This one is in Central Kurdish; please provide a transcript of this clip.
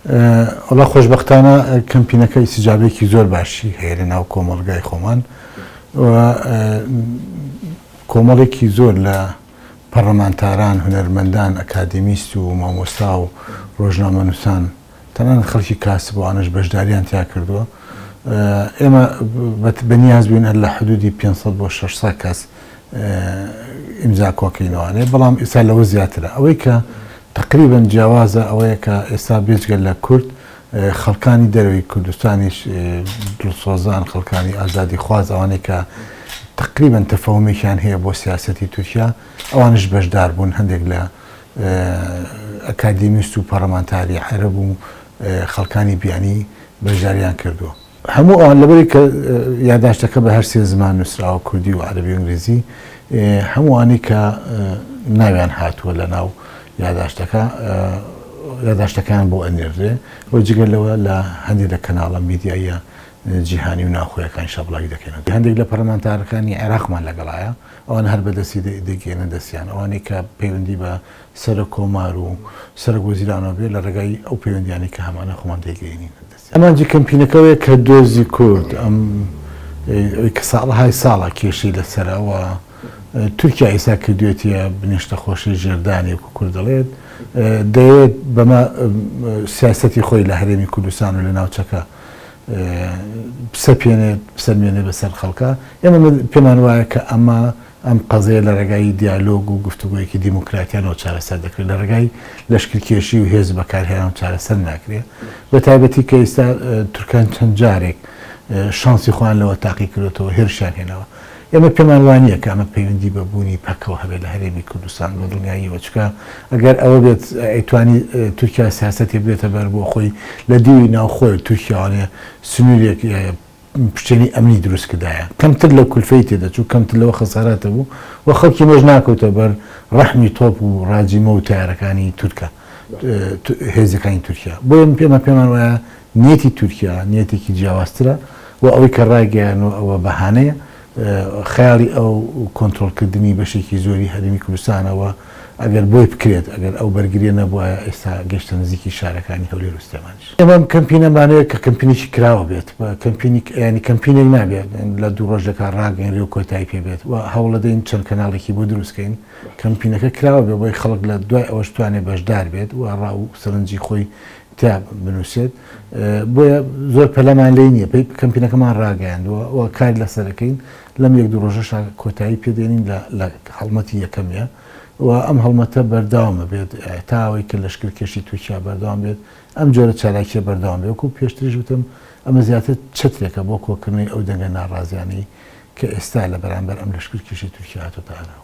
وڵا خۆشبەختانە کەمپینەکە ئیسیجابێکی زۆر باشی هەیە لە ناو کۆمەڵگای خۆمان کۆمەڵێکی زۆر لە پەرلەمانتاران هونەرمەندان ئەکادمیست و مامۆستا و ڕۆژنامەنووسان تەنانەت خەڵکی کاسبووانش بەشداریان تیا کردووە ئێمە بەنیاز بووین هەر لە حدودی 500 بۆ 600 کەس ئیمزا کۆکەینەوانێ بەڵام ئێستا لەوە زیاترە ئەوەی کە تقریبا جیاوازە ئەوەیە کە ئێستا بێجگەل لە کورد خەڵکانی دەروی کوردستانیش دڵسۆزان خەڵکانی ئازادی خواز ئەوانەی کە تقریبا تەفاومێکیان هەیە بۆ سیاسەتی تورکیا ئەوانش بەشدار بوون هەندێک لە ئەکادمیست و پەرلەمانتاری عەرەب و خەڵکانی بیانی بەشداریان کردووە هەموو ئەوان لەبەری کە یادداشتەکە بە هەر سێ زمان نووسراوە کوردی و عەرەبی و ئینگلیزی هەمووانی کە ناویان هاتووە لە ناو یادداشتەکان بۆ ئەنێردرێ بۆ جگەلەوە لە هەندێک لە کەناڵە میدیایە جیهانی و ناوخۆیەکان شەبڵاوی دەکەنەوە هەندێک لە پەرلەمانتارەکانی عێراقمان لەگەڵایە ئەوان هەر بەدەستی دەگەێنە دەستیان ئەوانەی کە پەیوەندی بە سەرۆک کۆمار و سەرۆک وەزیرانەوە بێت لە ڕێگای ئەو پەیوەندیانەی کە هەمانە خۆمان دەیگەێنین ئەمانجی کەمپینەکەوەیە کە دۆزی کورد ئەم کە ساڵەهای ساڵە کێشەی لەسەرەوە تورکیا ئێستا کردوێتە بنیشتە خۆشی ژێردانی وەکو کورد دەڵێت دەیەوێت بەمە سیاسەتی خۆی لە هەرێمی کوردستان و لە ناوچەکە بسەرمێنێ بەسەر خەڵکە ئێمە پێمان وایە کە ئەم قەزەیە لە ڕێگای دیالۆگ و گفتوگویەکی دیموکراتیانەوە چارەسەر دەکرێت لە ڕێگای لەشکرکێشی و هێز بەکارهێنان چارەسەر ناکرێت بە تایبەتی کە ئێستا تورکان چەند جارێک شانسی خۆیان لەوە تاقی کردێتەوە هێرشیان هێنەوە ئێمە پێمان وانییە کە ئەمە پەیوەندی بە بوونی پەکەوە هەبێت لە هەرێمی کوردستان بە دڵنیاییەوە چکە ئەگەر ئەوە بێت ئەیتوانی تورکیا سیاسەتی بێتە بەر بۆ خۆی لە دیوی ناوخۆی تورکیاوانێ سنوورێک پشتێنی ئەمنی دروست کردایە کەمتر لە کولفەی تێدەچوو کەمتر لەوە خەسارەتە بوو و خەڵکی مەژ ناکەوتە بەر ڕەحمی تۆپ و ڕاجیمە و تایارەکانی تورکە هێزەکانی تورکیا بۆ پێمان وایە نیەتی تورکیا نیەتێکی جیاوازترە و ئەوەی کە ڕاگەیانەوە ئەوە بەهانەیە خەیاڵی ئەو کۆنتڕۆڵکردنی بەشێکی زۆری هەرێمی کوردستانەوە ئەگەر بۆی بکرێت ئەگەر ئەو بەرگریە نەبووە ئێستا گەشتە نزیکی شارەکانی هەولێر و سلێمانیش ئێمە کەمپینەمانەیە کە کەمپینێکی کراوە بێت ینی کەمپینێک نابێت لە دوو ڕۆژەکە ڕاگەیەنرێ و کۆتایی پێ بێت و هەوڵ دەین چەند کەناڵێکی بۆ دروستکەین کەمپینەکە کراوە بێ بۆی خەڵک لە دوای ئەوەش توانێت بەشدار بێت و ڕاو سەرنجی خۆی تا بنووسێت بۆیە زۆر پەلەمان لێ نییە کەمپینەکەمان ڕاگەیاندووە و کاری لەسەرەکەین لەم یەک دوو ڕۆژەش کۆتایی پێدێنین لە هەڵمەتی یەکەمیە و ئەم هەڵمەتە بەرداوامە بێت تا ئەوەی کە لەشکرکێشی تورکیا بەردەوام بێت ئەم جۆرە چالاکیە بەردەوام بێت وەکو پێشتریش وتم ئەمە زیاتر چەترێکە بۆ کۆکردنەوەی ئەو دەنگە ناڕازیانەی کە ئێستا لە بەرامبەر ئەم لەشکرکێشی تورکیا هاتووەتە ئەناو